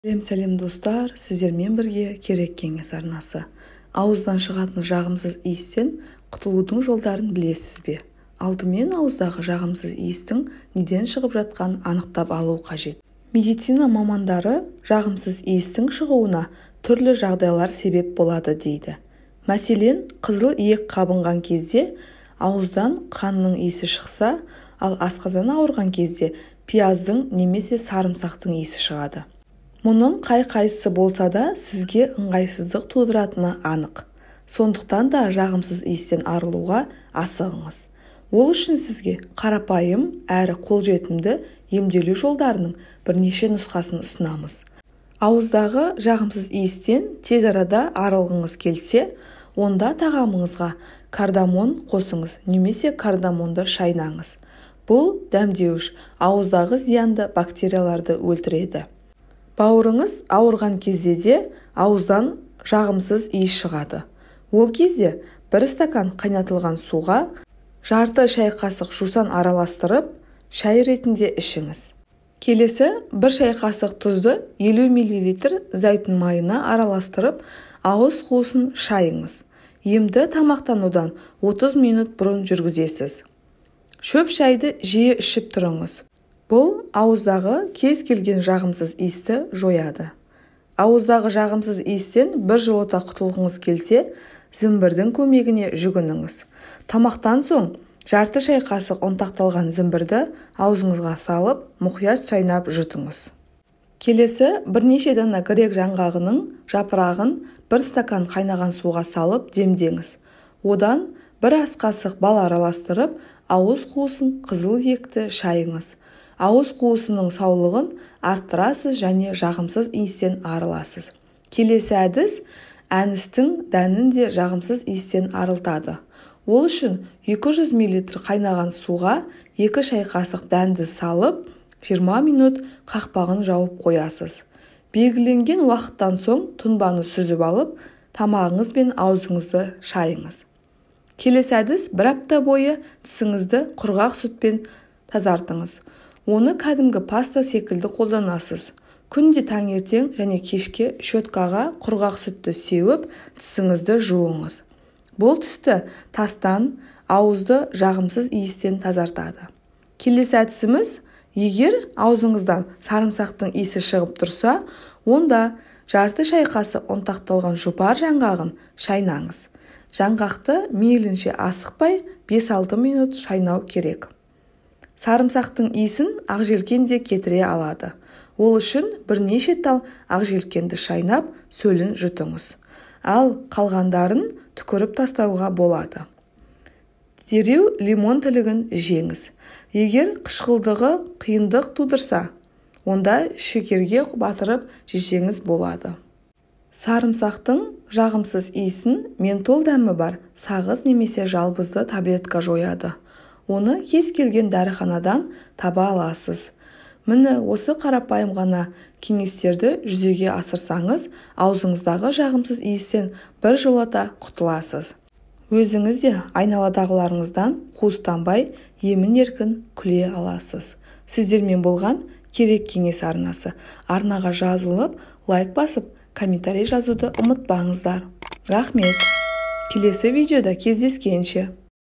Сәлем достар, сіздермен бірге керек кеңес арнасы. Ауыздан шығатын жағымсыз иістен құтылудың жолдарын білесіз бе? Алдымен ауыздағы жағымсыз иістің неден шығып жатқанын анықтап алу қажет. Медицина мамандары жағымсыз иістің шығуына түрлі жағдайлар себеп болады дейді. Мәселен, қызыл иек қабынған кезде ауыздан қанның иісі шықса, ал асқазан ауырған кезде пияздың немесе сарымсақтың иісі шығады. Мұның қай-қайсысы болса да сізге ыңғайсыздық тудыратыны анық. Сондықтан да жағымсыз иістен арылуға асығыңыз. Ол үшін сізге қарапайым әрі қолжетімді емделу жолдарының бірнеше нұсқасын ұсынамыз. Ауыздағы жағымсыз иістен тез арада арылғыңыз келсе, онда тағамыңызға кардамон қосыңыз немесе кардамонды шайнаңыз. Бұл дәмдеуіш ауыздағы зиянды бактерияларды өлтіреді. Бауырыңыз ауырған кезде де ауыздан жағымсыз иіс шығады. Ол кезде 1 стакан қайнатылған суға жарты шай қасық жусан араластырып, шай ретінде ішіңіз. Келесі 1 шай қасық тұзды 50 мл зәйтүн майына араластырып, ауыз қуысын шайыңыз. Емді тамақтанудан 30 минут бұрын жүргізесіз. Шөп шайды жиі ішіп тұрыңыз. Бұл ауыздағы кез келген жағымсыз иісті жояды. Ауыздағы жағымсыз иістен біржолата құтылғыңыз келсе, зімбірдің көмегіне жүгініңіз. Тамақтан соң жарты шай қасық ұнтақталған зімбірді аузыңызға салып, мұқият шайнап жұтыңыз. Келесі бірнеше дана грек жаңғағының жапырағын 1 стакан қайнаған суға салып демдеңіз. Одан 1 ас қасық бал араластырып, ауыз қуысын қызыл иекті шайыңыз. Ауыз қуысының саулығын арттырасыз және жағымсыз иістен арыласыз. Келесі әдіс әністің дәнін де жағымсыз иістен арылтады. Ол үшін 200 мл қайнаған суға 2 шай қасық дәнді салып, 20 минут қақпағын жауып қоясыз. Белгіленген уақыттан соң тұнбаны сүзіп алып, тамағыңыз бен аузыңызды шайыңыз. Келесі әдіс 1 апта бойы тісіңізді құрғақ сүтпен тазартыңыз. Оны кәдімгі паста секілді қолданасыз. Күнде таңертең және кешке щеткаға құрғақ сүтті сеуіп, тісіңізді жуыңыз. Бұл түсті тастан, ауызды жағымсыз иістен тазартады. Келесі әдісіміз, егер аузыңыздан сарымсақтың иісі шығып тұрса, онда жарты шай қасық ұнтақталған жұпар жаңғағын шайнаңыз. Жаңғақты мейлінше асықпай 5-6 минут шайнау керек. Сарымсақтың иісін ақжелкен де кетіре алады. Ол үшін бірнеше тал ақжелкенді шайнап, сөлін жұтыңыз. Ал қалғандарын түкіріп тастауға болады. Дереу лимон тілігін жеңіз. Егер қышқылдығы қиындық тудырса, онда шекерге батырып жесеңіз болады. Сарымсақтың жағымсыз иісін ментол дәмі бар сағыз немесе жалбызды таблетка жояды. Оны кез келген дәріханадан таба аласыз. Міне осы қарапайым ғана кеңестерді жүзеге асырсаңыз, аузыңыздағы жағымсыз иістен біржолата құтыласыз. Өзіңіз де айналадағыларыңыздан қуыстанбай, емін-еркін күле аласыз. Сіздермен болған керек кеңес арнасы. Арнаға жазылып, лайк басып, комментарий жазуды ұмытпаңыздар. Рахмет. Келесі видеода кездескенше.